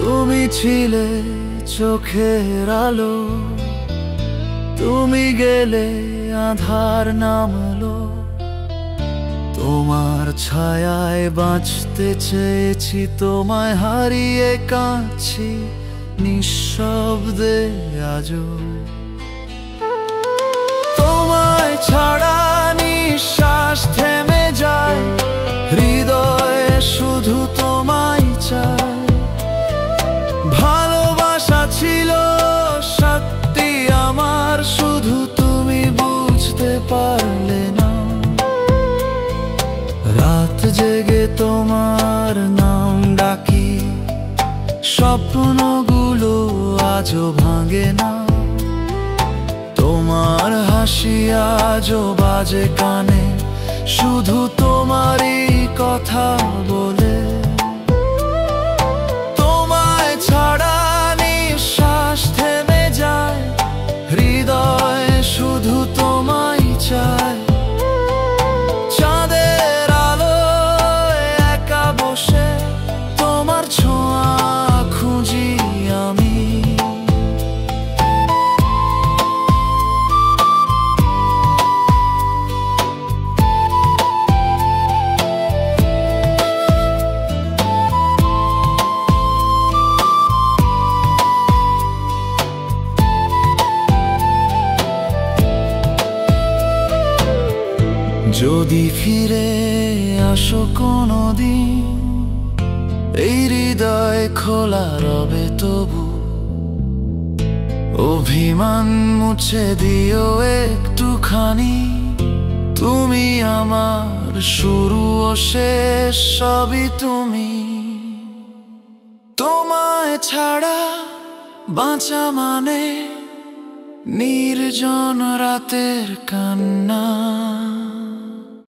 তুমি ছিলে চোখের আলো, তুমি গেলে আঁধার নামলো। তোমার ছায়ায় বাঁচতে চেয়েছি, তোমায় হারিয়ে কাঁদছি নিঃশব্দে আজও। তোমায় ছাড়া নিঃশ্বাস থেমে যায়, হৃদয়ে শুধু তোমায় চায়। ভালোবাসা ছিল সত্যি আমার, শুধু তুমি বুঝতে পারলে না। রাত জেগে তোমার নাম ডাকি, স্বপ্নগুলো আজও ভাঙে না। তোমার হাসি আজও বাজে কানে, শুধু তোমারই কথা বলে। তোমায় ছাড়া নিঃশ্বাস থেমে যায়, হৃদয় শুধু তোমায় চায়। চাঁদের আলোয় একা বসে তোমার ছোঁয়া খুঁজি আমি। যদি ফিরে আসো কোনোদিন, এই হৃদয় খোলা রবে তবু। অভিমান মুছে দিও একটুখানি, তুমি আমার শুরু ও শেষ সবই তুমি। তোমায় ছাড়া বাঁচা মানে নির্জন রাতের কান্না।